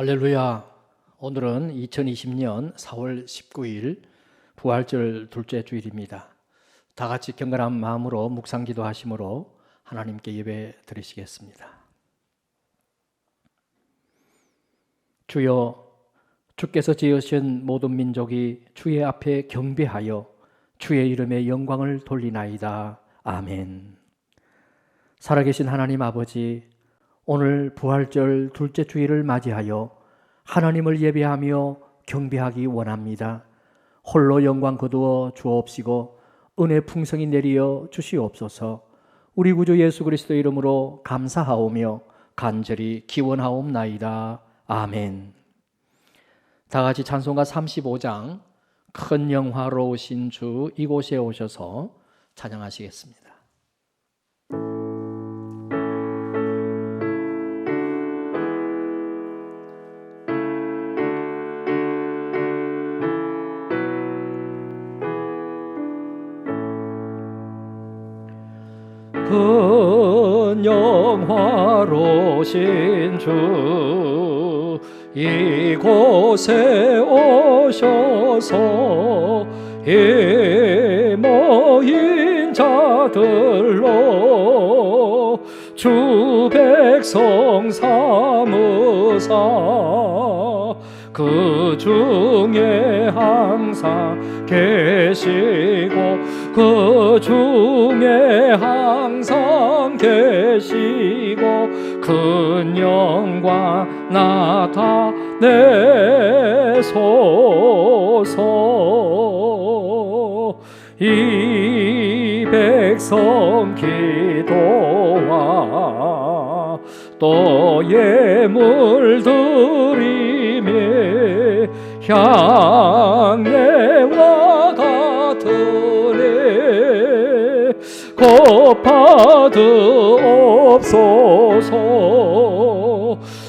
할렐루야. 오늘은 2020년 4월 19일 부활절 둘째 주일입니다. 다 같이 경건한 마음으로 묵상 기도하심으로 하나님께 예배 드리시겠습니다. 주여, 주께서 지으신 모든 민족이 주의 앞에 경배하여 주의 이름에 영광을 돌리나이다. 아멘. 살아계신 하나님 아버지, 오늘 부활절 둘째 주일을 맞이하여 하나님을 예배하며 경배하기 원합니다. 홀로 영광 거두어 주옵시고 은혜 풍성히 내리어 주시옵소서. 우리 구주 예수 그리스도 이름으로 감사하오며 간절히 기원하옵나이다. 아멘. 다 같이 찬송가 35장 큰 영화로우신 주 이곳에 오셔서 찬양하시겠습니다. 큰 영화로우신 주 이곳에 오셔서 이 모인 자들로 주 백성 삼으사 그 중에 항상 계시고 그 중에 항상 계시고 큰 영광 나타내소서. 이 백성 기도와 또 예물 드리며 향내와 같으니 곧 받으옵소서.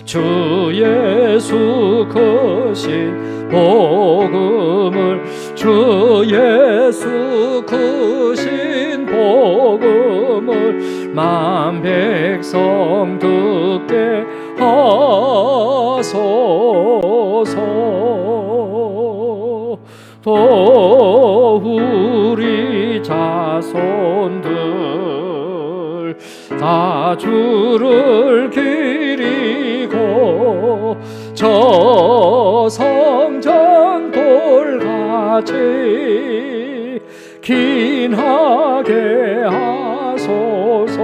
주 예수 크신 복음을 주 예수 크신 복음을 만 백성 듣게 하소서. 또 우리 자손들 다 주를 기리고 저 성전 돌같이 긴하게 하소서.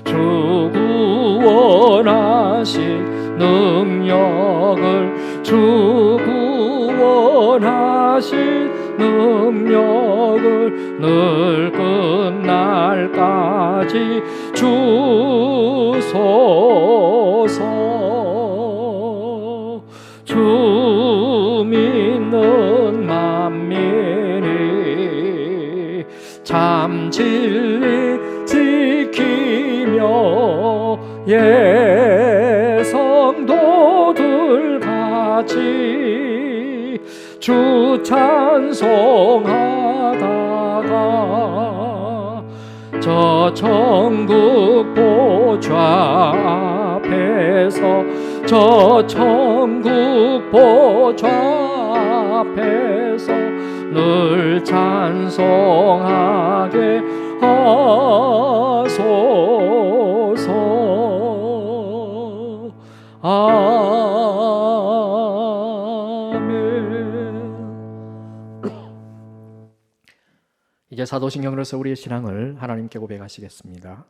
주 구원하신 능력을 주 구원하신 능력을 늘 끝날까지 주소서. 주 믿는 만민이 참 진리 지키며 예성도들 같이 주 찬송하다가 저 천국 보좌 앞에서 저 천국 보좌 앞에서 늘 찬송하게 하소서. 이제 사도신경으로서 우리의 신앙을 하나님께 고백하시겠습니다.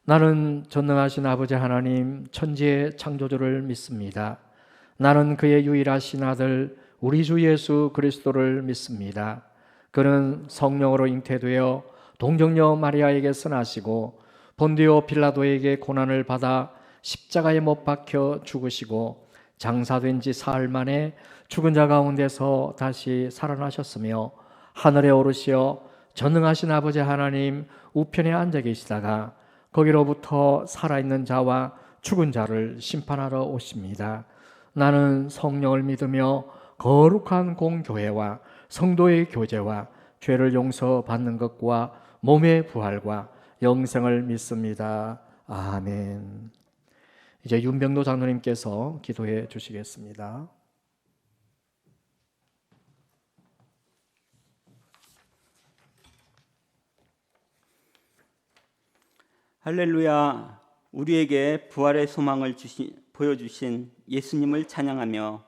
나는 전능하신 아버지 하나님 천지의 창조주를 믿습니다. 나는 그의 유일하신 아들 우리 주 예수 그리스도를 믿습니다. 그는 성령으로 잉태되어 동정녀 마리아에게서 나시고 본디오 빌라도에게 고난을 받아 십자가에 못 박혀 죽으시고 장사된 지 사흘 만에 죽은 자 가운데서 다시 살아나셨으며 하늘에 오르시어 전능하신 아버지 하나님 우편에 앉아 계시다가 거기로부터 살아있는 자와 죽은 자를 심판하러 오십니다. 나는 성령을 믿으며 거룩한 공교회와 성도의 교제와 죄를 용서받는 것과 몸의 부활과 영생을 믿습니다. 아멘. 이제 윤병도 장로님께서 기도해 주시겠습니다. 할렐루야. 우리에게 부활의 소망을 보여주신 예수님을 찬양하며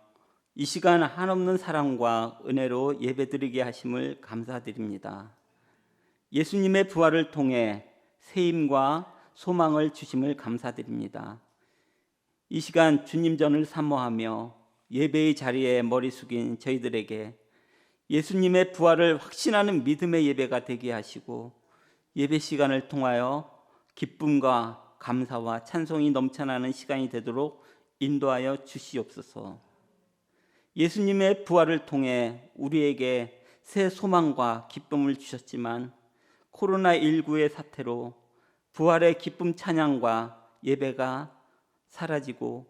이 시간 한없는 사랑과 은혜로 예배드리게 하심을 감사드립니다. 예수님의 부활을 통해 새 힘과 소망을 주심을 감사드립니다. 이 시간 주님 전을 사모하며 예배의 자리에 머리 숙인 저희들에게 예수님의 부활을 확신하는 믿음의 예배가 되게 하시고, 예배 시간을 통하여 기쁨과 감사와 찬송이 넘쳐나는 시간이 되도록 인도하여 주시옵소서. 예수님의 부활을 통해 우리에게 새 소망과 기쁨을 주셨지만 코로나19의 사태로 부활의 기쁨 찬양과 예배가 사라지고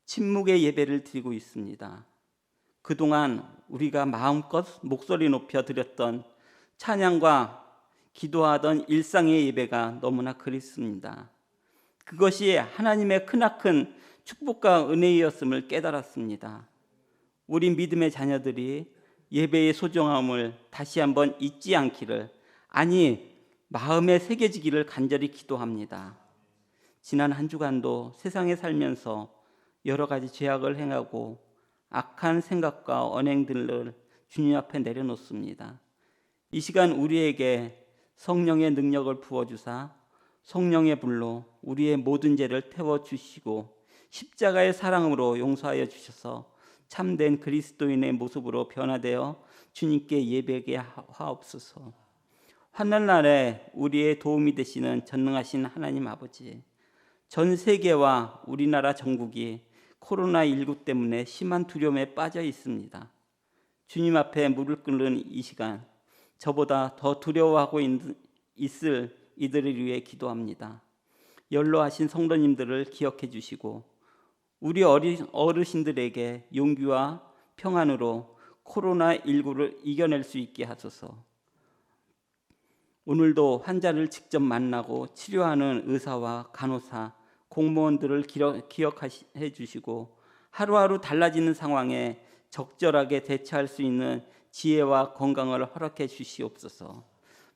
침묵의 예배를 드리고 있습니다. 그동안 우리가 마음껏 목소리 높여 드렸던 찬양과 기도하던 일상의 예배가 너무나 그립습니다. 그것이 하나님의 크나큰 축복과 은혜였음을 깨달았습니다. 우리 믿음의 자녀들이 예배의 소중함을 다시 한번 잊지 않기를, 아니 마음에 새겨지기를 간절히 기도합니다. 지난 한 주간도 세상에 살면서 여러 가지 죄악을 행하고 악한 생각과 언행들을 주님 앞에 내려놓습니다. 이 시간 우리에게 성령의 능력을 부어주사 성령의 불로 우리의 모든 죄를 태워주시고 십자가의 사랑으로 용서하여 주셔서 참된 그리스도인의 모습으로 변화되어 주님께 예배하게 하옵소서. 환난 날에 우리의 도움이 되시는 전능하신 하나님 아버지, 전 세계와 우리나라 전국이 코로나19 때문에 심한 두려움에 빠져 있습니다. 주님 앞에 무릎 꿇는 이 시간, 저보다 더 두려워하고 있을 이들을 위해 기도합니다. 연로하신 성도님들을 기억해 주시고 우리 어르신들에게 용기와 평안으로 코로나19를 이겨낼 수 있게 하소서. 오늘도 환자를 직접 만나고 치료하는 의사와 간호사, 공무원들을 기억해 주시고 하루하루 달라지는 상황에 적절하게 대처할 수 있는 지혜와 건강을 허락해 주시옵소서.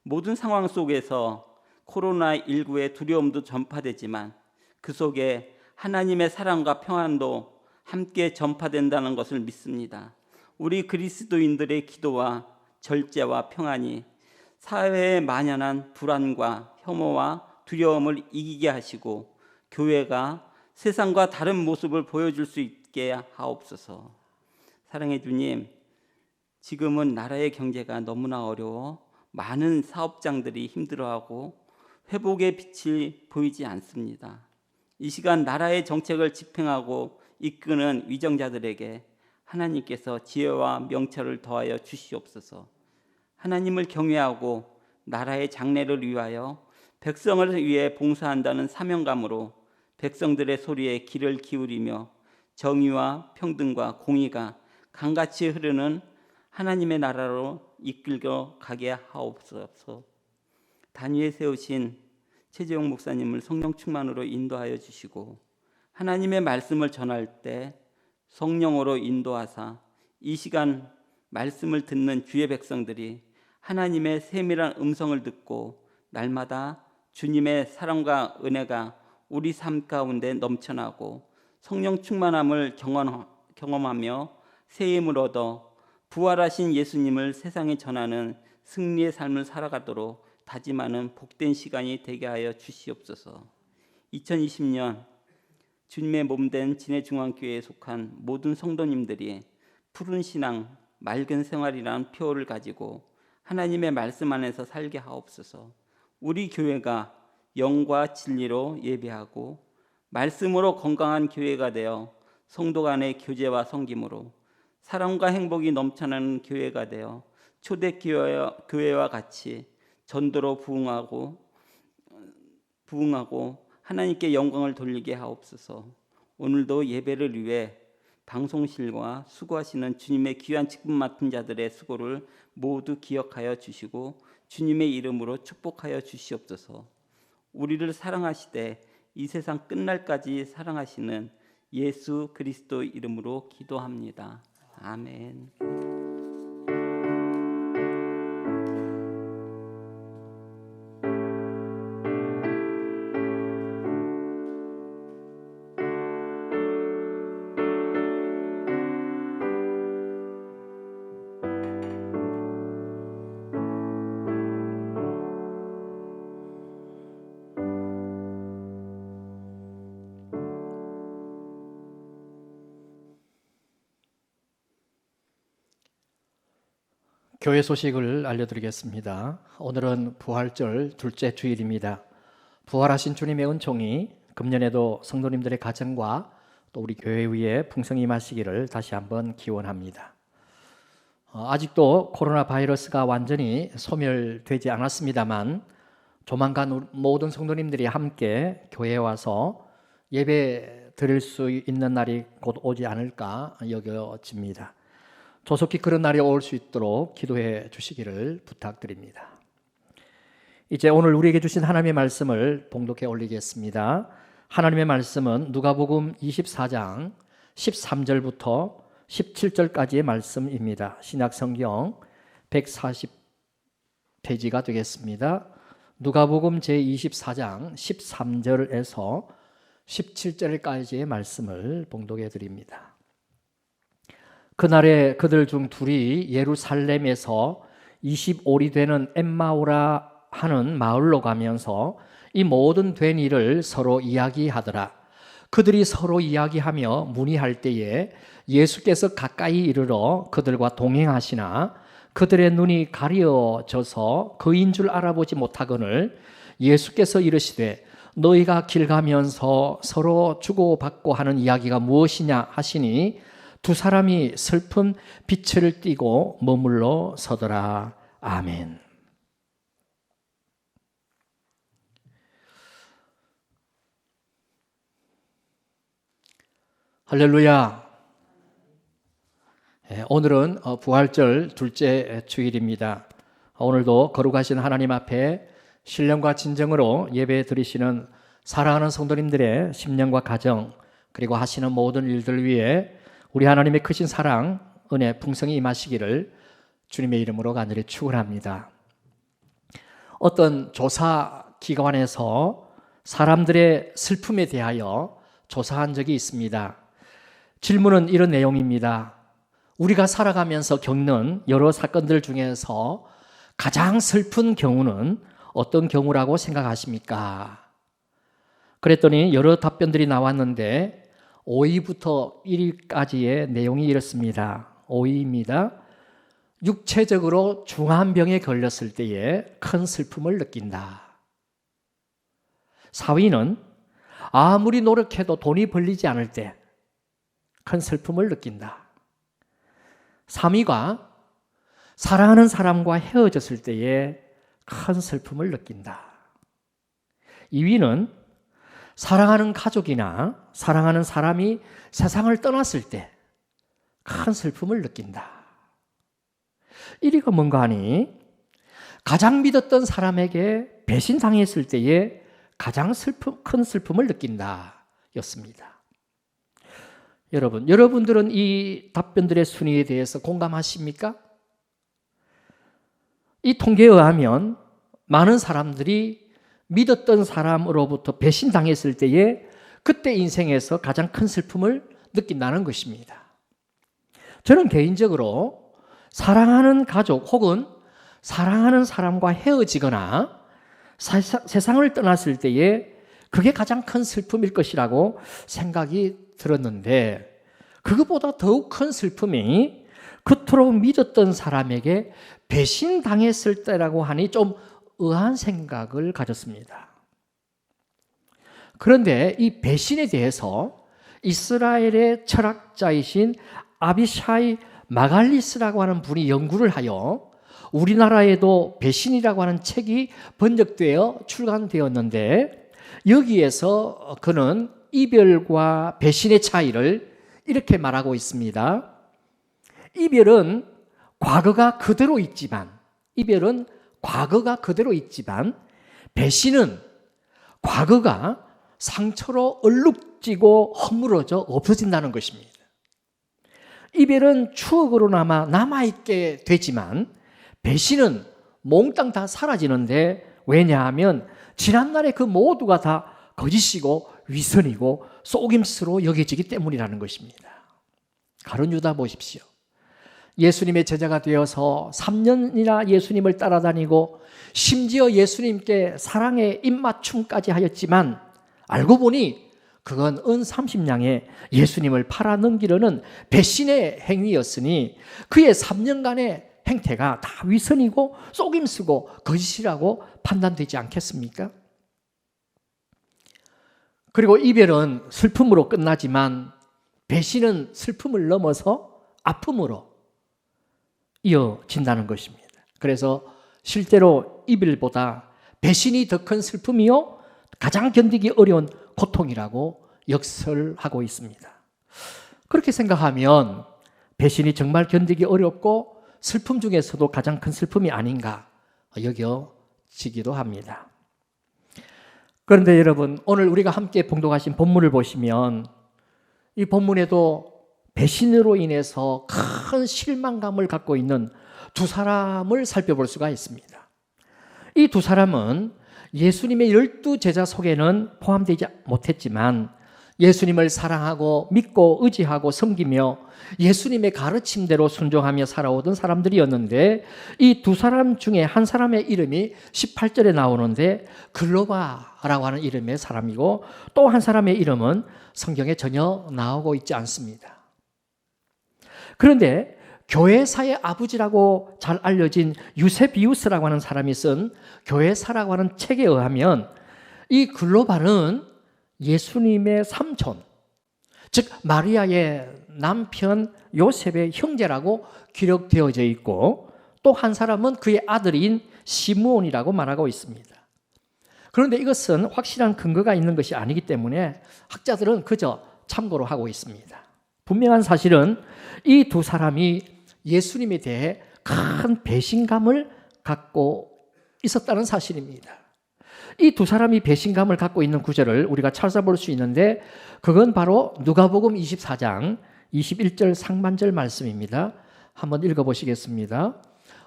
모든 상황 속에서 코로나19의 두려움도 전파되지만 그 속에 하나님의 사랑과 평안도 함께 전파된다는 것을 믿습니다. 우리 그리스도인들의 기도와 절제와 평안이 사회에 만연한 불안과 혐오와 두려움을 이기게 하시고 교회가 세상과 다른 모습을 보여줄 수 있게 하옵소서. 사랑의 주님, 지금은 나라의 경제가 너무나 어려워 많은 사업장들이 힘들어하고 회복의 빛이 보이지 않습니다. 이 시간 나라의 정책을 집행하고 이끄는 위정자들에게 하나님께서 지혜와 명철을 더하여 주시옵소서. 하나님을 경외하고 나라의 장래를 위하여 백성을 위해 봉사한다는 사명감으로 백성들의 소리에 귀를 기울이며 정의와 평등과 공의가 강같이 흐르는 하나님의 나라로 이끌어 가게 하옵소서. 단위에 세우신 최재용 목사님을 성령 충만으로 인도하여 주시고 하나님의 말씀을 전할 때 성령으로 인도하사 이 시간 말씀을 듣는 주의 백성들이 하나님의 세밀한 음성을 듣고 날마다 주님의 사랑과 은혜가 우리 삶 가운데 넘쳐나고 성령 충만함을 경험하며 새 힘을 얻어 부활하신 예수님을 세상에 전하는 승리의 삶을 살아가도록 다짐하는 복된 시간이 되게 하여 주시옵소서. 2020년 주님의 몸된 진해중앙교회에 속한 모든 성도님들이 푸른 신앙, 맑은 생활이라는 표어를 가지고 하나님의 말씀 안에서 살게 하옵소서. 우리 교회가 영과 진리로 예배하고 말씀으로 건강한 교회가 되어 성도 간의 교제와 섬김으로 사랑과 행복이 넘쳐나는 교회가 되어 초대교회와 같이 전도로 부흥하고 하나님께 영광을 돌리게 하옵소서. 오늘도 예배를 위해 방송실과 수고하시는 주님의 귀한 직분 맡은 자들의 수고를 모두 기억하여 주시고 주님의 이름으로 축복하여 주시옵소서. 우리를 사랑하시되 이 세상 끝날까지 사랑하시는 예수 그리스도 이름으로 기도합니다. 아멘. 교회 소식을 알려드리겠습니다. 오늘은 부활절 둘째 주일입니다. 부활하신 주님의 은총이 금년에도 성도님들의 가정과 또 우리 교회 위에 풍성히 임하시기를 다시 한번 기원합니다. 아직도 코로나 바이러스가 완전히 소멸되지 않았습니다만 조만간 모든 성도님들이 함께 교회에 와서 예배 드릴 수 있는 날이 곧 오지 않을까 여겨집니다. 조속히 그런 날이 올 수 있도록 기도해 주시기를 부탁드립니다. 이제 오늘 우리에게 주신 하나님의 말씀을 봉독해 올리겠습니다. 하나님의 말씀은 누가복음 24장 13절부터 17절까지의 말씀입니다. 신약성경 140페이지가 되겠습니다. 누가복음 제24장 13절에서 17절까지의 말씀을 봉독해 드립니다. 그날에 그들 중 둘이 예루살렘에서 25리 되는 엠마오라 하는 마을로 가면서 이 모든 된 일을 서로 이야기하더라. 그들이 서로 이야기하며 문의할 때에 예수께서 가까이 이르러 그들과 동행하시나 그들의 눈이 가려져서 그인 줄 알아보지 못하거늘 예수께서 이르시되 너희가 길 가면서 서로 주고받고 하는 이야기가 무엇이냐 하시니 두 사람이 슬픈 빛을 띠고 머물러 서더라. 아멘. 할렐루야. 오늘은 부활절 둘째 주일입니다. 오늘도 거룩하신 하나님 앞에 신령과 진정으로 예배 드리시는 사랑하는 성도님들의 심령과 가정 그리고 하시는 모든 일들 위해 우리 하나님의 크신 사랑, 은혜 풍성히 임하시기를 주님의 이름으로 간절히 축원합니다. 어떤 조사 기관에서 사람들의 슬픔에 대하여 조사한 적이 있습니다. 질문은 이런 내용입니다. 우리가 살아가면서 겪는 여러 사건들 중에서 가장 슬픈 경우는 어떤 경우라고 생각하십니까? 그랬더니 여러 답변들이 나왔는데 5위부터 1위까지의 내용이 이렇습니다. 5위입니다. 육체적으로 중한 병에 걸렸을 때에 큰 슬픔을 느낀다. 4위는 아무리 노력해도 돈이 벌리지 않을 때 큰 슬픔을 느낀다. 3위가 사랑하는 사람과 헤어졌을 때에 큰 슬픔을 느낀다. 2위는 사랑하는 가족이나 사랑하는 사람이 세상을 떠났을 때 큰 슬픔을 느낀다. 1위가 뭔가 하니 가장 믿었던 사람에게 배신당했을 때에 가장 큰 슬픔을 느낀다 였습니다. 여러분들은 이 답변들의 순위에 대해서 공감하십니까? 이 통계에 의하면 많은 사람들이 믿었던 사람으로부터 배신당했을 때에 그때 인생에서 가장 큰 슬픔을 느낀다는 것입니다. 저는 개인적으로 사랑하는 가족 혹은 사랑하는 사람과 헤어지거나 세상을 떠났을 때에 그게 가장 큰 슬픔일 것이라고 생각이 들었는데 그것보다 더욱 큰 슬픔이 그토록 믿었던 사람에게 배신당했을 때라고 하니 좀 의아한 생각을 가졌습니다. 그런데 이 배신에 대해서 이스라엘의 철학자이신 아비샤이 마갈리스라고 하는 분이 연구를 하여 우리나라에도 배신이라고 하는 책이 번역되어 출간되었는데 여기에서 그는 이별과 배신의 차이를 이렇게 말하고 있습니다. 이별은 과거가 그대로 있지만 배신은 과거가 상처로 얼룩지고 허물어져 없어진다는 것입니다. 이별은 추억으로 남아있게 되지만 배신은 몽땅 다 사라지는데, 왜냐하면 지난날의 그 모두가 다 거짓이고 위선이고 속임수로 여겨지기 때문이라는 것입니다. 가룟 유다 보십시오. 예수님의 제자가 되어서 3년이나 예수님을 따라다니고 심지어 예수님께 사랑의 입맞춤까지 하였지만 알고 보니 그건 은 30냥에 예수님을 팔아넘기려는 배신의 행위였으니 그의 3년간의 행태가 다 위선이고 속임수고 거짓이라고 판단되지 않겠습니까? 그리고 이별은 슬픔으로 끝나지만 배신은 슬픔을 넘어서 아픔으로 이어진다는 것입니다. 그래서 실제로 이별보다 배신이 더 큰 슬픔이요 가장 견디기 어려운 고통이라고 역설하고 있습니다. 그렇게 생각하면 배신이 정말 견디기 어렵고 슬픔 중에서도 가장 큰 슬픔이 아닌가 여겨지기도 합니다. 그런데 여러분, 오늘 우리가 함께 봉독하신 본문을 보시면 이 본문에도 배신으로 인해서 큰 실망감을 갖고 있는 두 사람을 살펴볼 수가 있습니다. 이 두 사람은 예수님의 12 제자 속에는 포함되지 못했지만 예수님을 사랑하고 믿고 의지하고 섬기며 예수님의 가르침대로 순종하며 살아오던 사람들이었는데, 이 두 사람 중에 한 사람의 이름이 18절에 나오는데 글로바라고 하는 이름의 사람이고, 또 한 사람의 이름은 성경에 전혀 나오고 있지 않습니다. 그런데 교회사의 아버지라고 잘 알려진 유세비우스라고 하는 사람이 쓴 교회사라고 하는 책에 의하면 이 글로바는 예수님의 삼촌, 즉 마리아의 남편 요셉의 형제라고 기록되어져 있고, 또 한 사람은 그의 아들인 시므온이라고 말하고 있습니다. 그런데 이것은 확실한 근거가 있는 것이 아니기 때문에 학자들은 그저 참고로 하고 있습니다. 분명한 사실은 이 두 사람이 예수님에 대해 큰 배신감을 갖고 있었다는 사실입니다. 이 두 사람이 배신감을 갖고 있는 구절을 우리가 찾아볼 수 있는데, 그건 바로 누가복음 24장 21절 상반절 말씀입니다. 한번 읽어보시겠습니다.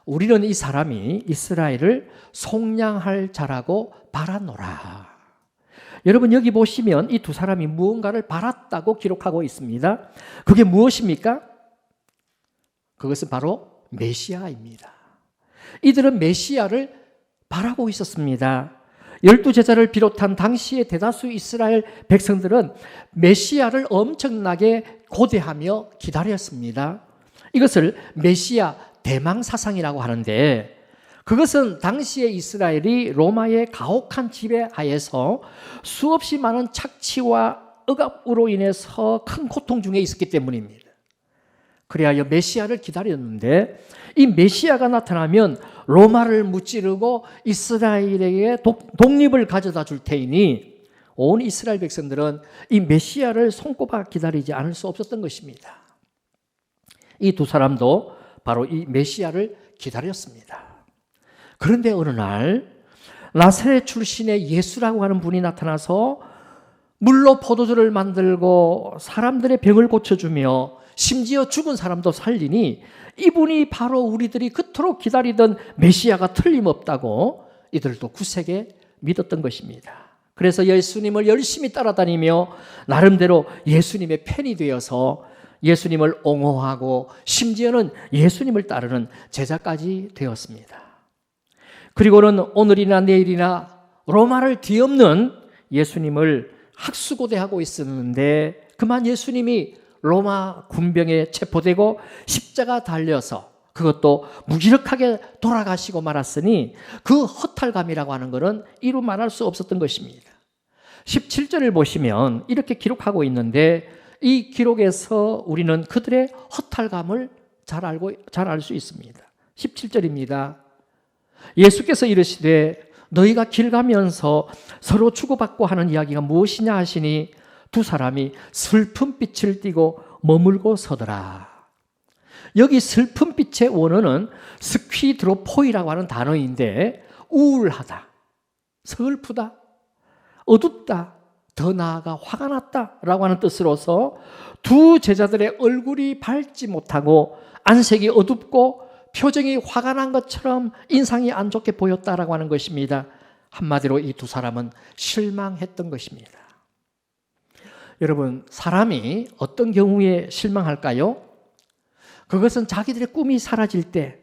우리는 이 사람이 이스라엘을 속량할 자라고 바라노라. 여러분, 여기 보시면 이 두 사람이 무언가를 바랐다고 기록하고 있습니다. 그게 무엇입니까? 그것은 바로 메시아입니다. 이들은 메시아를 바라고 있었습니다. 12 제자를 비롯한 당시의 대다수 이스라엘 백성들은 메시아를 엄청나게 고대하며 기다렸습니다. 이것을 메시아 대망사상이라고 하는데, 그것은 당시의 이스라엘이 로마의 가혹한 지배하에서 수없이 많은 착취와 억압으로 인해서 큰 고통 중에 있었기 때문입니다. 그래야 메시아를 기다렸는데, 이 메시아가 나타나면 로마를 무찌르고 이스라엘에게 독립을 가져다 줄 테이니 온 이스라엘 백성들은 이 메시아를 손꼽아 기다리지 않을 수 없었던 것입니다. 이 두 사람도 바로 이 메시아를 기다렸습니다. 그런데 어느 날 나사렛 출신의 예수라고 하는 분이 나타나서 물로 포도주를 만들고 사람들의 병을 고쳐주며 심지어 죽은 사람도 살리니 이분이 바로 우리들이 그토록 기다리던 메시아가 틀림없다고 이들도 굳세게 믿었던 것입니다. 그래서 예수님을 열심히 따라다니며 나름대로 예수님의 팬이 되어서 예수님을 옹호하고 심지어는 예수님을 따르는 제자까지 되었습니다. 그리고는 오늘이나 내일이나 로마를 뒤엎는 예수님을 학수고대하고 있었는데, 그만 예수님이 로마 군병에 체포되고 십자가 달려서 그것도 무기력하게 돌아가시고 말았으니 그 허탈감이라고 하는 것은 이루 말할 수 없었던 것입니다. 17절을 보시면 이렇게 기록하고 있는데, 이 기록에서 우리는 그들의 허탈감을 잘 알 수 있습니다. 17절입니다. 예수께서 이르시되 너희가 길 가면서 서로 주고받고 하는 이야기가 무엇이냐 하시니 두 사람이 슬픈 빛을 띠고 머물고 서더라. 여기 슬픈 빛의 원어는 스퀴드로포이라고 하는 단어인데, 우울하다, 슬프다, 어둡다, 더 나아가 화가 났다라고 하는 뜻으로서 두 제자들의 얼굴이 밝지 못하고 안색이 어둡고 표정이 화가 난 것처럼 인상이 안 좋게 보였다라고 하는 것입니다. 한마디로 이 두 사람은 실망했던 것입니다. 여러분, 사람이 어떤 경우에 실망할까요? 그것은 자기들의 꿈이 사라질 때,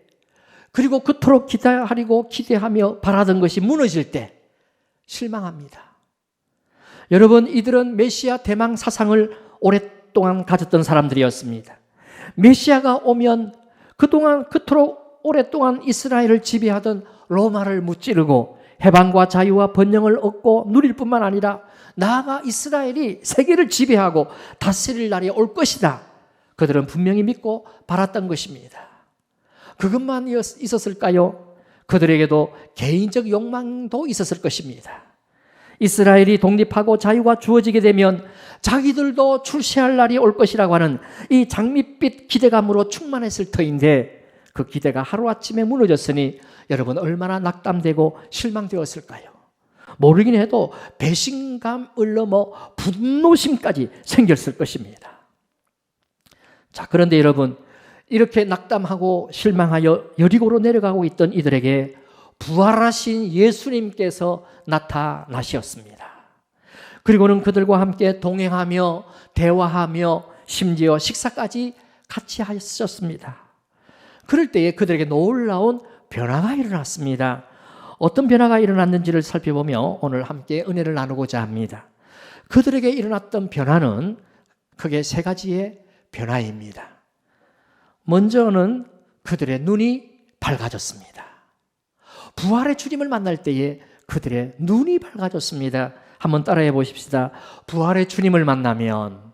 그리고 그토록 기대하며 바라던 것이 무너질 때 실망합니다. 여러분, 이들은 메시아 대망 사상을 오랫동안 가졌던 사람들이었습니다. 메시아가 오면 그동안 그토록 오랫동안 이스라엘을 지배하던 로마를 무찌르고 해방과 자유와 번영을 얻고 누릴 뿐만 아니라 나아가 이스라엘이 세계를 지배하고 다스릴 날이 올 것이다. 그들은 분명히 믿고 바랐던 것입니다. 그것만 있었을까요? 그들에게도 개인적 욕망도 있었을 것입니다. 이스라엘이 독립하고 자유가 주어지게 되면 자기들도 출세할 날이 올 것이라고 하는 이 장밋빛 기대감으로 충만했을 터인데 그 기대가 하루아침에 무너졌으니 여러분 얼마나 낙담되고 실망되었을까요? 모르긴 해도 배신감을 넘어 분노심까지 생겼을 것입니다. 자, 그런데 여러분, 이렇게 낙담하고 실망하여 여리고로 내려가고 있던 이들에게 부활하신 예수님께서 나타나셨습니다. 그리고는 그들과 함께 동행하며 대화하며 심지어 식사까지 같이 하셨습니다. 그럴 때에 그들에게 놀라운 변화가 일어났습니다. 어떤 변화가 일어났는지를 살펴보며 오늘 함께 은혜를 나누고자 합니다. 그들에게 일어났던 변화는 크게 세 가지의 변화입니다. 먼저는 그들의 눈이 밝아졌습니다. 부활의 주님을 만날 때에 그들의 눈이 밝아졌습니다. 한번 따라해 보십시다. 부활의 주님을 만나면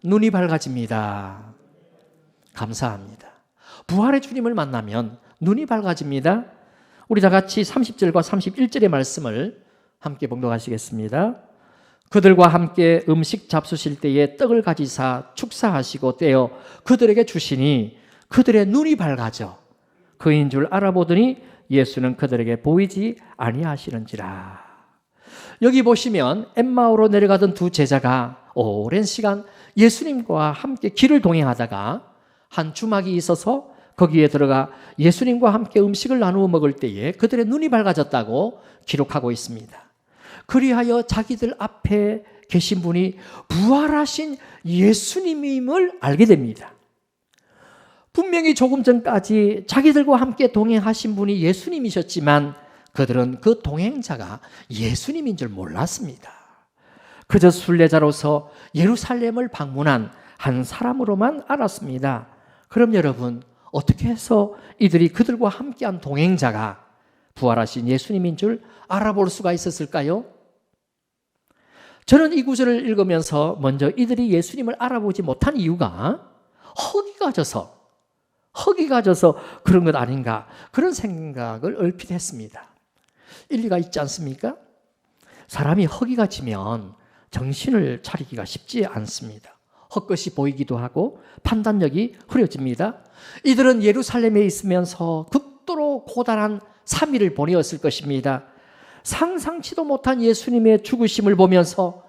눈이 밝아집니다. 감사합니다. 부활의 주님을 만나면 눈이 밝아집니다. 우리 다 같이 30절과 31절의 말씀을 함께 봉독하시겠습니다. 그들과 함께 음식 잡수실 때에 떡을 가지사 축사하시고 떼어 그들에게 주시니 그들의 눈이 밝아져 그인 줄 알아보더니 예수는 그들에게 보이지 아니하시는지라. 여기 보시면 엠마오로 내려가던 두 제자가 오랜 시간 예수님과 함께 길을 동행하다가 한 주막이 있어서 거기에 들어가 예수님과 함께 음식을 나누어 먹을 때에 그들의 눈이 밝아졌다고 기록하고 있습니다. 그리하여 자기들 앞에 계신 분이 부활하신 예수님임을 알게 됩니다. 분명히 조금 전까지 자기들과 함께 동행하신 분이 예수님이셨지만 그들은 그 동행자가 예수님인 줄 몰랐습니다. 그저 순례자로서 예루살렘을 방문한 한 사람으로만 알았습니다. 그럼 여러분, 어떻게 해서 이들이 그들과 함께한 동행자가 부활하신 예수님인 줄 알아볼 수가 있었을까요? 저는 이 구절을 읽으면서 먼저 이들이 예수님을 알아보지 못한 이유가 허기가 져서 그런 것 아닌가, 그런 생각을 얼핏 했습니다. 일리가 있지 않습니까? 사람이 허기가 지면 정신을 차리기가 쉽지 않습니다. 헛것이 보이기도 하고 판단력이 흐려집니다. 이들은 예루살렘에 있으면서 극도로 고단한 3일을 보내었을 것입니다. 상상치도 못한 예수님의 죽으심을 보면서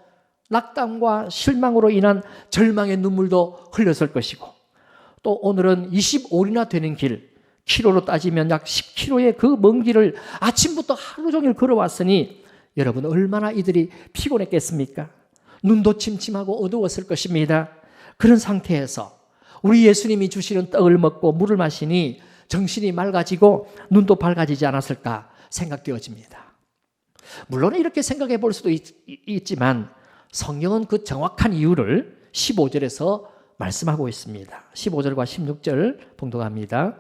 낙담과 실망으로 인한 절망의 눈물도 흘렸을 것이고, 또 오늘은 25일이나 되는 길, 키로로 따지면 약 10km의 그 먼 길을 아침부터 하루 종일 걸어왔으니 여러분 얼마나 이들이 피곤했겠습니까? 눈도 침침하고 어두웠을 것입니다. 그런 상태에서 우리 예수님이 주시는 떡을 먹고 물을 마시니 정신이 맑아지고 눈도 밝아지지 않았을까 생각되어집니다. 물론 이렇게 생각해 볼 수도 있지만 성경은 그 정확한 이유를 15절에서 말씀하고 있습니다. 15절과 16절 봉독합니다.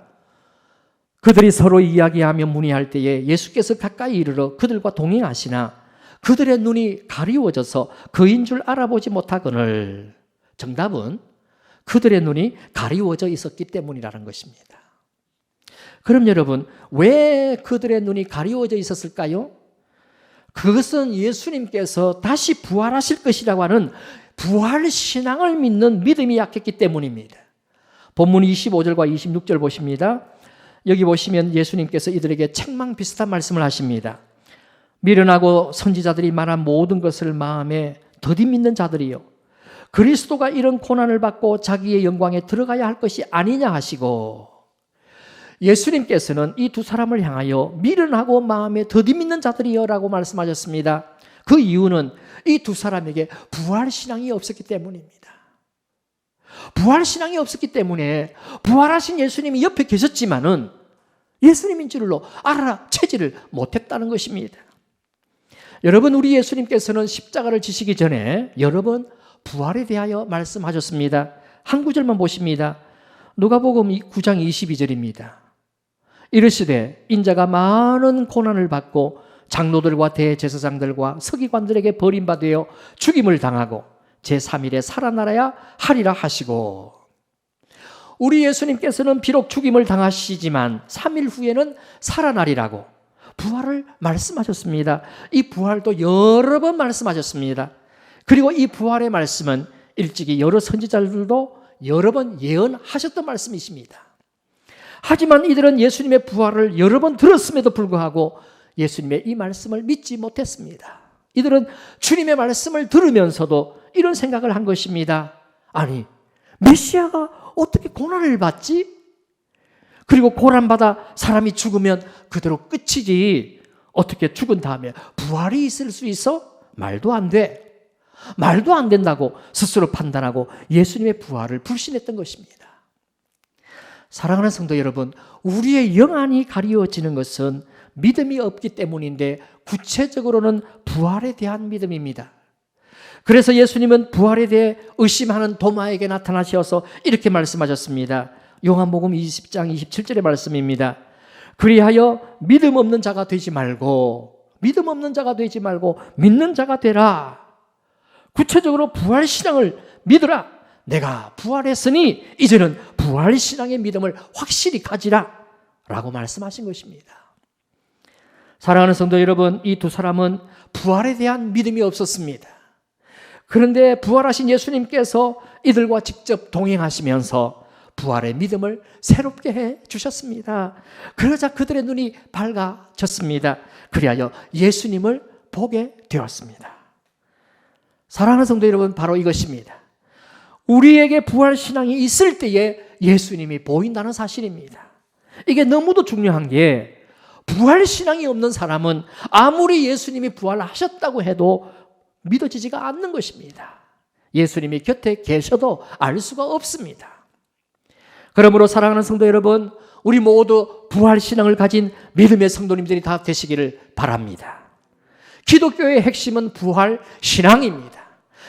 그들이 서로 이야기하며 문의할 때에 예수께서 가까이 이르러 그들과 동행하시나 그들의 눈이 가리워져서 그인 줄 알아보지 못하거늘. 정답은 그들의 눈이 가리워져 있었기 때문이라는 것입니다. 그럼 여러분, 왜 그들의 눈이 가리워져 있었을까요? 그것은 예수님께서 다시 부활하실 것이라고 하는 부활신앙을 믿는 믿음이 약했기 때문입니다. 본문 25절과 26절 보십니다. 여기 보시면 예수님께서 이들에게 책망 비슷한 말씀을 하십니다. 미련하고 선지자들이 말한 모든 것을 마음에 더디 믿는 자들이요, 그리스도가 이런 고난을 받고 자기의 영광에 들어가야 할 것이 아니냐 하시고, 예수님께서는 이 두 사람을 향하여 미련하고 마음에 더디 믿는 자들이여 라고 말씀하셨습니다. 그 이유는 이 두 사람에게 부활신앙이 없었기 때문입니다. 부활신앙이 없었기 때문에 부활하신 예수님이 옆에 계셨지만은 예수님인 줄로 알아채지를 못했다는 것입니다. 여러분, 우리 예수님께서는 십자가를 지시기 전에 여러 번 부활에 대하여 말씀하셨습니다. 한 구절만 보십니다. 누가복음 9장 22절입니다. 이르시되 인자가 많은 고난을 받고 장로들과 대제사장들과 서기관들에게 버림받아 죽임을 당하고 제3일에 살아나야 하리라 하시고, 우리 예수님께서는 비록 죽임을 당하시지만 3일 후에는 살아나리라고 부활을 말씀하셨습니다. 이 부활도 여러 번 말씀하셨습니다. 그리고 이 부활의 말씀은 일찍이 여러 선지자들도 여러 번 예언하셨던 말씀이십니다. 하지만 이들은 예수님의 부활을 여러 번 들었음에도 불구하고 예수님의 이 말씀을 믿지 못했습니다. 이들은 주님의 말씀을 들으면서도 이런 생각을 한 것입니다. 아니, 메시아가 어떻게 고난을 받지? 그리고 고난받아 사람이 죽으면 그대로 끝이지, 어떻게 죽은 다음에 부활이 있을 수 있어? 말도 안 돼. 말도 안 된다고 스스로 판단하고 예수님의 부활을 불신했던 것입니다. 사랑하는 성도 여러분, 우리의 영안이 가리워지는 것은 믿음이 없기 때문인데 구체적으로는 부활에 대한 믿음입니다. 그래서 예수님은 부활에 대해 의심하는 도마에게 나타나셔서 이렇게 말씀하셨습니다. 요한복음 20장 27절의 말씀입니다. 그리하여 믿음 없는 자가 되지 말고 믿는 자가 되라. 구체적으로 부활신앙을 믿으라. 내가 부활했으니 이제는 부활신앙의 믿음을 확실히 가지라 라고 말씀하신 것입니다. 사랑하는 성도 여러분, 이 두 사람은 부활에 대한 믿음이 없었습니다. 그런데 부활하신 예수님께서 이들과 직접 동행하시면서 부활의 믿음을 새롭게 해 주셨습니다. 그러자 그들의 눈이 밝아졌습니다. 그리하여 예수님을 보게 되었습니다. 사랑하는 성도 여러분, 바로 이것입니다. 우리에게 부활신앙이 있을 때에 예수님이 보인다는 사실입니다. 이게 너무도 중요한 게, 부활신앙이 없는 사람은 아무리 예수님이 부활하셨다고 해도 믿어지지가 않는 것입니다. 예수님이 곁에 계셔도 알 수가 없습니다. 그러므로 사랑하는 성도 여러분, 우리 모두 부활신앙을 가진 믿음의 성도님들이 다 되시기를 바랍니다. 기독교의 핵심은 부활신앙입니다.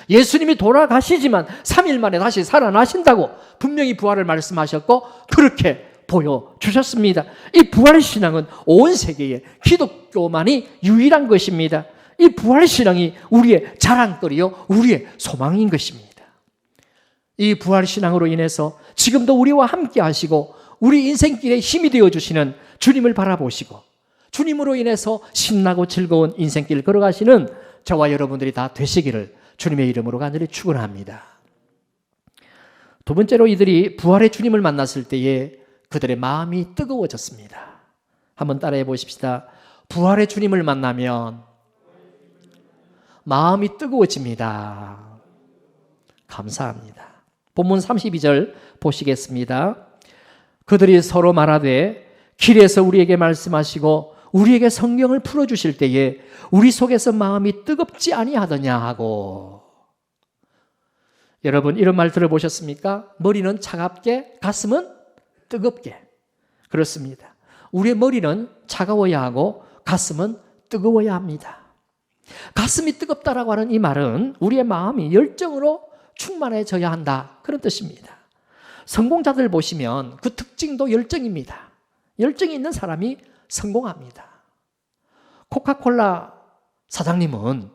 예수님이 돌아가시지만 3일 만에 다시 살아나신다고 분명히 부활을 말씀하셨고 그렇게 보여주셨습니다. 이 부활신앙은 온 세계에 기독교만이 유일한 것입니다. 이 부활신앙이 우리의 자랑거리요, 우리의 소망인 것입니다. 이 부활신앙으로 인해서 지금도 우리와 함께 하시고 우리 인생길에 힘이 되어주시는 주님을 바라보시고 주님으로 인해서 신나고 즐거운 인생길 걸어가시는 저와 여러분들이 다 되시기를 주님의 이름으로 간절히 축원합니다. 두 번째로, 이들이 부활의 주님을 만났을 때에 그들의 마음이 뜨거워졌습니다. 한번 따라해 보십시다. 부활의 주님을 만나면 마음이 뜨거워집니다. 감사합니다. 본문 32절 보시겠습니다. 그들이 서로 말하되 길에서 우리에게 말씀하시고 우리에게 성경을 풀어주실 때에 우리 속에서 마음이 뜨겁지 아니하더냐 하고. 여러분, 이런 말 들어보셨습니까? 머리는 차갑게, 가슴은 뜨겁게. 그렇습니다. 우리의 머리는 차가워야 하고 가슴은 뜨거워야 합니다. 가슴이 뜨겁다라고 하는 이 말은 우리의 마음이 열정으로 충만해져야 한다, 그런 뜻입니다. 성공자들 보시면 그 특징도 열정입니다. 열정이 있는 사람이 성공합니다. 코카콜라 사장님은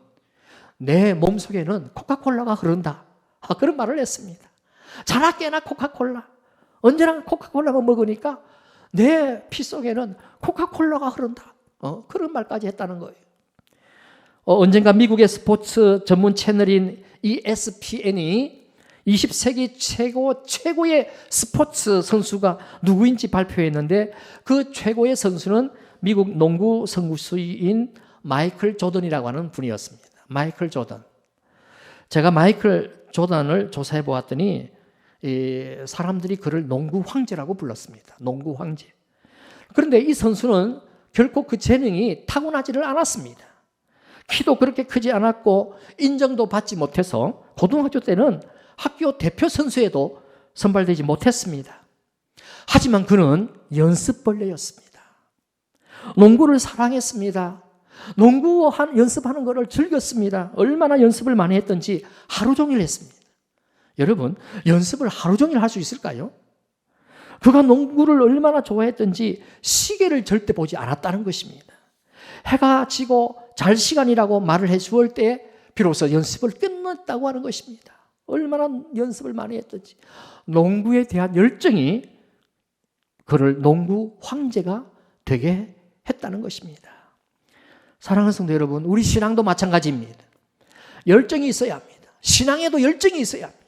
내 몸속에는 코카콜라가 흐른다, 그런 말을 했습니다. 자나깨나 코카콜라, 언제나 코카콜라만 먹으니까 내 피 속에는 코카콜라가 흐른다, 그런 말까지 했다는 거예요. 언젠가 미국의 스포츠 전문 채널인 ESPN이 20세기 최고의 스포츠 선수가 누구인지 발표했는데 그 최고의 선수는 미국 농구 선수인 마이클 조던이라고 하는 분이었습니다. 마이클 조던. 제가 마이클 조던을 조사해 보았더니 사람들이 그를 농구 황제라고 불렀습니다. 농구 황제. 그런데 이 선수는 결코 그 재능이 타고나지를 않았습니다. 키도 그렇게 크지 않았고 인정도 받지 못해서 고등학교 때는 학교 대표 선수에도 선발되지 못했습니다. 하지만 그는 연습벌레였습니다. 농구를 사랑했습니다. 농구 연습하는 것을 즐겼습니다. 얼마나 연습을 많이 했던지 하루 종일 했습니다. 여러분, 연습을 하루 종일 할 수 있을까요? 그가 농구를 얼마나 좋아했던지 시계를 절대 보지 않았다는 것입니다. 해가 지고 잘 시간이라고 말을 해 주을 때 비로소 연습을 끝냈다고 하는 것입니다. 얼마나 연습을 많이 했던지. 농구에 대한 열정이 그를 농구 황제가 되게 했다는 것입니다. 사랑하는 성도 여러분, 우리 신앙도 마찬가지입니다. 열정이 있어야 합니다. 신앙에도 열정이 있어야 합니다.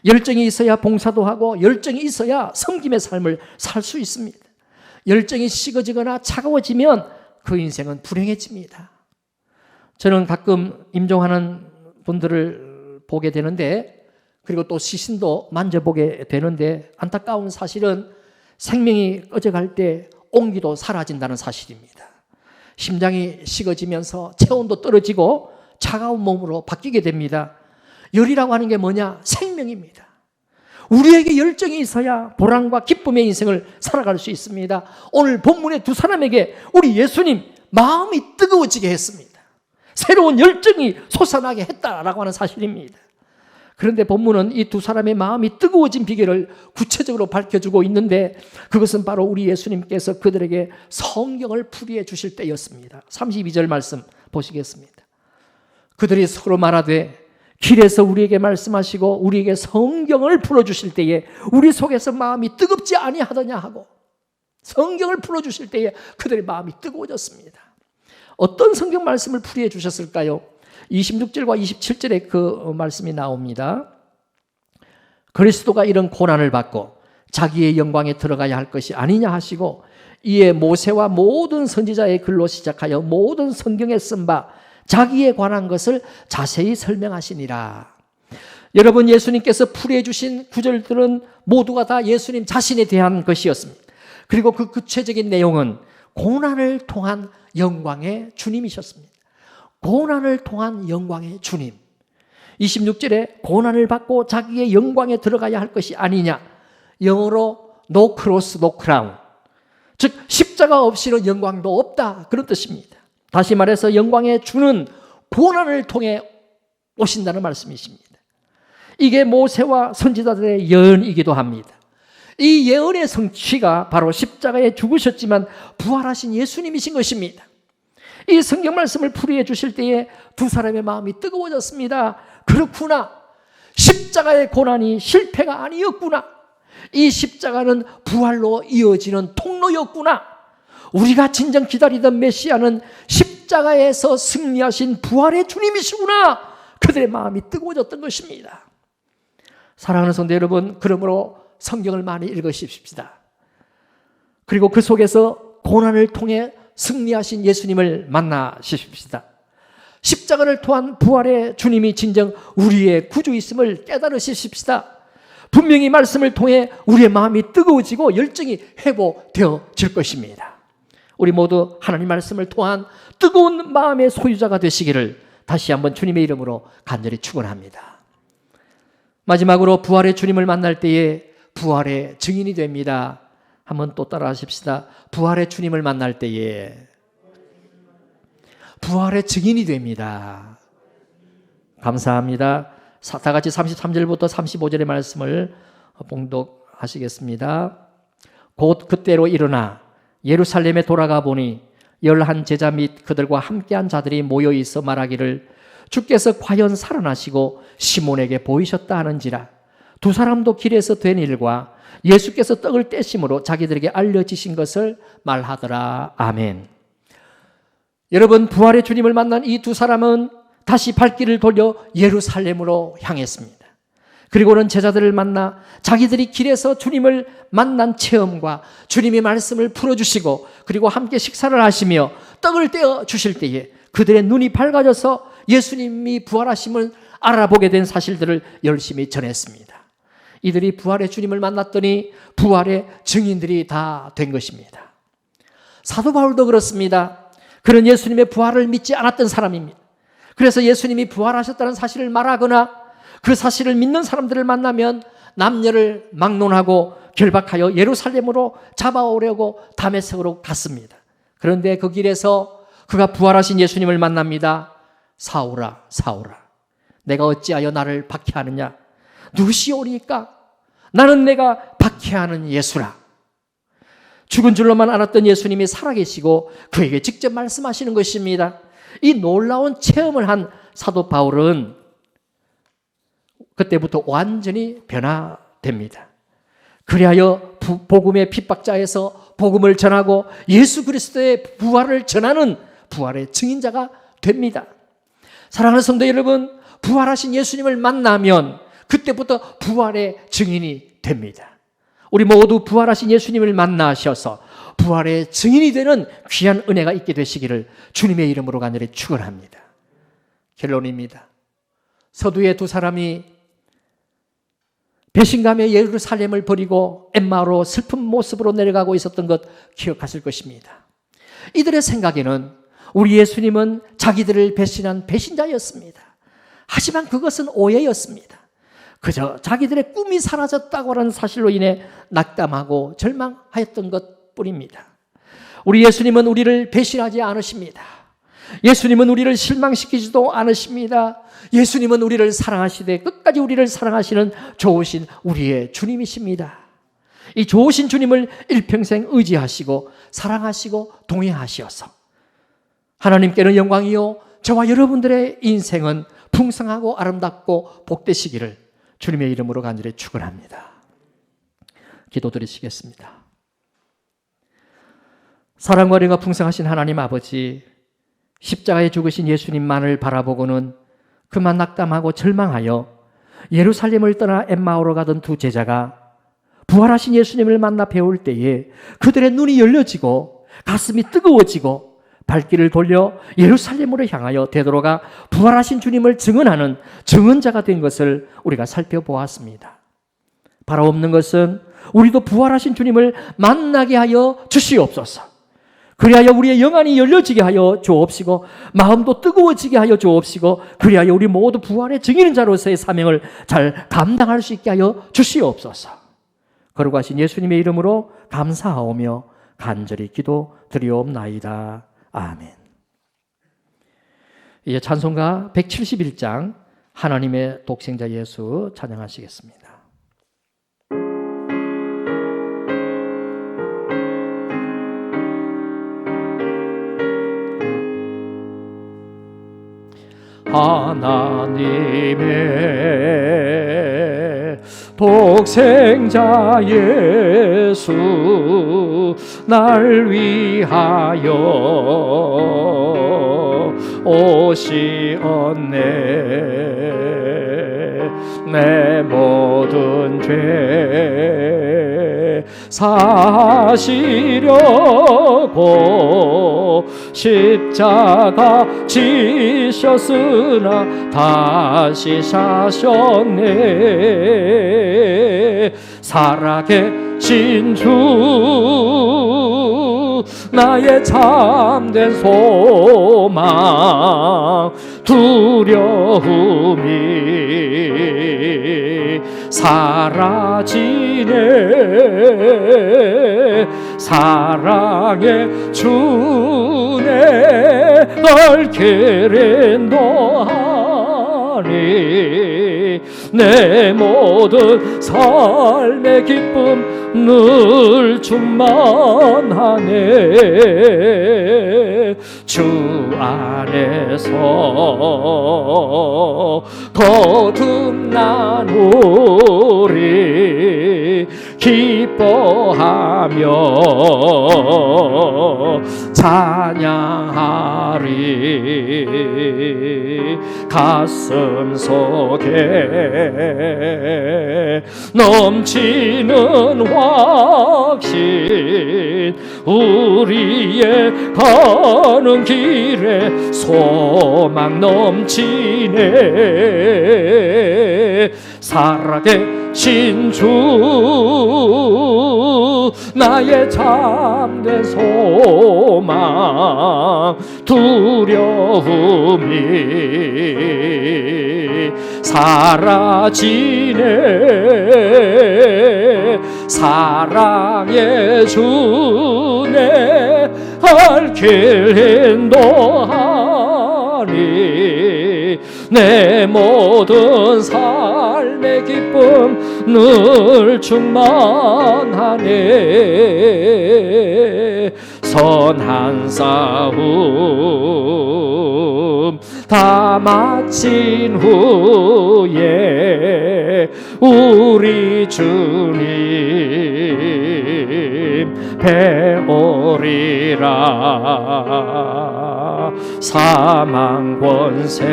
열정이 있어야 봉사도 하고 열정이 있어야 섬김의 삶을 살 수 있습니다. 열정이 식어지거나 차가워지면 그 인생은 불행해집니다. 저는 가끔 임종하는 분들을 보게 되는데, 그리고 또 시신도 만져보게 되는데, 안타까운 사실은 생명이 꺼져갈 때 온기도 사라진다는 사실입니다. 심장이 식어지면서 체온도 떨어지고 차가운 몸으로 바뀌게 됩니다. 열이라고 하는 게 뭐냐? 생명입니다. 우리에게 열정이 있어야 보람과 기쁨의 인생을 살아갈 수 있습니다. 오늘 본문의 두 사람에게 우리 예수님 마음이 뜨거워지게 했습니다. 새로운 열정이 솟아나게 했다라고 하는 사실입니다. 그런데 본문은 이 두 사람의 마음이 뜨거워진 비결을 구체적으로 밝혀주고 있는데, 그것은 바로 우리 예수님께서 그들에게 성경을 풀이해 주실 때였습니다. 32절 말씀 보시겠습니다. 그들이 서로 말하되 길에서 우리에게 말씀하시고 우리에게 성경을 풀어주실 때에 우리 속에서 마음이 뜨겁지 아니하더냐 하고, 성경을 풀어주실 때에 그들의 마음이 뜨거워졌습니다. 어떤 성경 말씀을 풀이해 주셨을까요? 26절과 27절에 그 말씀이 나옵니다. 그리스도가 이런 고난을 받고 자기의 영광에 들어가야 할 것이 아니냐 하시고, 이에 모세와 모든 선지자의 글로 시작하여 모든 성경에 쓴 바 자기에 관한 것을 자세히 설명하시니라. 여러분, 예수님께서 풀이해 주신 구절들은 모두가 다 예수님 자신에 대한 것이었습니다. 그리고 그 구체적인 내용은 고난을 통한 영광의 주님이셨습니다. 고난을 통한 영광의 주님. 26절에 고난을 받고 자기의 영광에 들어가야 할 것이 아니냐. 영어로 no cross, no crown. 즉 십자가 없이는 영광도 없다, 그런 뜻입니다. 다시 말해서 영광의 주는 고난을 통해 오신다는 말씀이십니다. 이게 모세와 선지자들의 예언이기도 합니다. 이 예언의 성취가 바로 십자가에 죽으셨지만 부활하신 예수님이신 것입니다. 이 성경 말씀을 풀이해 주실 때에 두 사람의 마음이 뜨거워졌습니다. 그렇구나. 십자가의 고난이 실패가 아니었구나. 이 십자가는 부활로 이어지는 통로였구나. 우리가 진정 기다리던 메시아는 십자가에서 승리하신 부활의 주님이시구나. 그들의 마음이 뜨거워졌던 것입니다. 사랑하는 성도 여러분, 그러므로 성경을 많이 읽으십시다. 그리고 그 속에서 고난을 통해 승리하신 예수님을 만나십시다. 십자가를 통한 부활의 주님이 진정 우리의 구주이심을 깨달으십시다. 분명히 말씀을 통해 우리의 마음이 뜨거워지고 열정이 회복되어질 것입니다. 우리 모두 하나님 말씀을 통한 뜨거운 마음의 소유자가 되시기를 다시 한번 주님의 이름으로 간절히 축원합니다. 마지막으로 부활의 주님을 만날 때에 부활의 증인이 됩니다. 한번 또 따라 하십시다. 부활의 주님을 만날 때에 부활의 증인이 됩니다. 감사합니다. 다 같이 33절부터 35절의 말씀을 봉독하시겠습니다. 곧 그때로 일어나 예루살렘에 돌아가 보니 11 제자 및 그들과 함께한 자들이 모여 있어 말하기를 주께서 과연 살아나시고 시몬에게 보이셨다 하는지라. 두 사람도 길에서 된 일과 예수께서 떡을 떼심으로 자기들에게 알려지신 것을 말하더라. 아멘. 여러분, 부활의 주님을 만난 이 두 사람은 다시 발길을 돌려 예루살렘으로 향했습니다. 그리고는 제자들을 만나 자기들이 길에서 주님을 만난 체험과 주님의 말씀을 풀어주시고 그리고 함께 식사를 하시며 떡을 떼어 주실 때에 그들의 눈이 밝아져서 예수님이 부활하심을 알아보게 된 사실들을 열심히 전했습니다. 이들이 부활의 주님을 만났더니 부활의 증인들이 다 된 것입니다. 사도 바울도 그렇습니다. 그는 예수님의 부활을 믿지 않았던 사람입니다. 그래서 예수님이 부활하셨다는 사실을 말하거나 그 사실을 믿는 사람들을 만나면 남녀를 막론하고 결박하여 예루살렘으로 잡아오려고 다메섹으로 갔습니다. 그런데 그 길에서 그가 부활하신 예수님을 만납니다. 사울아, 사울아, 내가 어찌하여 나를 박해하느냐? 누구시오니까? 나는 내가 박해하는 예수라. 죽은 줄로만 알았던 예수님이 살아계시고 그에게 직접 말씀하시는 것입니다. 이 놀라운 체험을 한 사도 바울은 그때부터 완전히 변화됩니다. 그리하여 복음의 핍박자에서 복음을 전하고 예수 그리스도의 부활을 전하는 부활의 증인자가 됩니다. 사랑하는 성도 여러분, 부활하신 예수님을 만나면 그때부터 부활의 증인이 됩니다. 우리 모두 부활하신 예수님을 만나셔서 부활의 증인이 되는 귀한 은혜가 있게 되시기를 주님의 이름으로 간절히 축원합니다. 결론입니다. 서두에 두 사람이 배신감에 예루살렘을 버리고 엠마오로 슬픈 모습으로 내려가고 있었던 것 기억하실 것입니다. 이들의 생각에는 우리 예수님은 자기들을 배신한 배신자였습니다. 하지만 그것은 오해였습니다. 그저 자기들의 꿈이 사라졌다고 하는 사실로 인해 낙담하고 절망하였던 것뿐입니다. 우리 예수님은 우리를 배신하지 않으십니다. 예수님은 우리를 실망시키지도 않으십니다. 예수님은 우리를 사랑하시되 끝까지 우리를 사랑하시는 좋으신 우리의 주님이십니다. 이 좋으신 주님을 일평생 의지하시고 사랑하시고 동행하시어서 하나님께는 영광이요 저와 여러분들의 인생은 풍성하고 아름답고 복되시기를 주님의 이름으로 간절히 축원합니다. 기도드리시겠습니다. 사랑과 은혜가 풍성하신 하나님 아버지, 십자가에 죽으신 예수님만을 바라보고는 그만 낙담하고 절망하여 예루살렘을 떠나 엠마오로 가던 두 제자가 부활하신 예수님을 만나 배울 때에 그들의 눈이 열려지고 가슴이 뜨거워지고 발길을 돌려 예루살렘으로 향하여 되돌아가 부활하신 주님을 증언하는 증언자가 된 것을 우리가 살펴보았습니다. 바라 없는 것은 우리도 부활하신 주님을 만나게 하여 주시옵소서. 그리하여 우리의 영안이 열려지게 하여 주옵시고 마음도 뜨거워지게 하여 주옵시고 그리하여 우리 모두 부활의 증인 자로서의 사명을 잘 감당할 수 있게 하여 주시옵소서. 거룩하신 예수님의 이름으로 감사하오며 간절히 기도드리옵나이다. 아멘. 이제 찬송가 171장 하나님의 독생자 예수 찬양하시겠습니다. 하나님의 독생자 예수 날 위하여 오시었네. 내 모든 죄 사시려고 십자가 지셨으나 다시 사셨네. 살아계신 주 나의 참된 소망 두려움이 사라지네. 사랑의 주네 얼케레 노하니 내 모든 삶의 기쁨 늘 충만하네. 주 안에서 거듭나노리 기뻐하며 찬양하리. 가슴 속에 넘치는 확신, 우리의 가는 길에 소망 넘치네. 살아계신 주, 나의 참된 소망, 두려움이 사라지네. 사랑의 주내 할 길 인도하니 내 모든 삶의 기쁨 늘 충만하네. 선한 싸움 다 마친 후에 우리 주님 배우리라. 사망 권세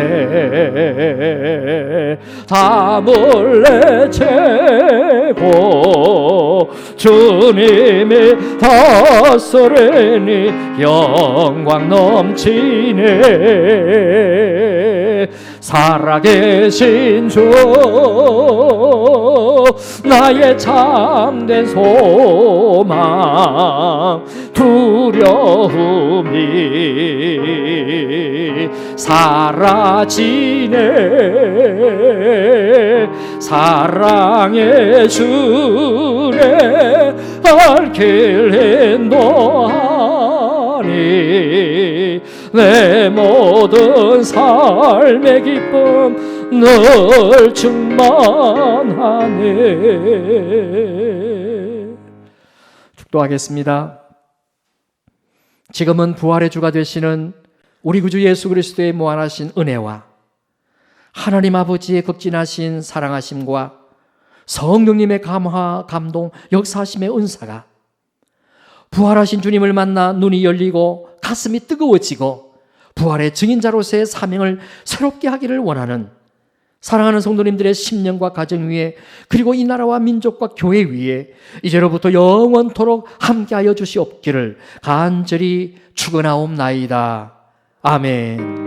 다 물리치고 주님이 다스리니 영광 넘치네. 살아계신 주, 나의 참된 소망, 두려움이 사라지네. 사랑의 주내 할 길 인도하니 내 모든 삶의 기쁨 늘 충만하네. 축도하겠습니다. 지금은 부활의 주가 되시는 우리 구주 예수 그리스도의 무한하신 은혜와 하나님 아버지의 극진하신 사랑하심과 성령님의 감화, 감동, 역사하심의 은사가 부활하신 주님을 만나 눈이 열리고 가슴이 뜨거워지고 부활의 증인자로서의 사명을 새롭게 하기를 원하는 사랑하는 성도님들의 심령과 가정 위에, 그리고 이 나라와 민족과 교회 위에 이제로부터 영원토록 함께하여 주시옵기를 간절히 축원하옵나이다. 아멘.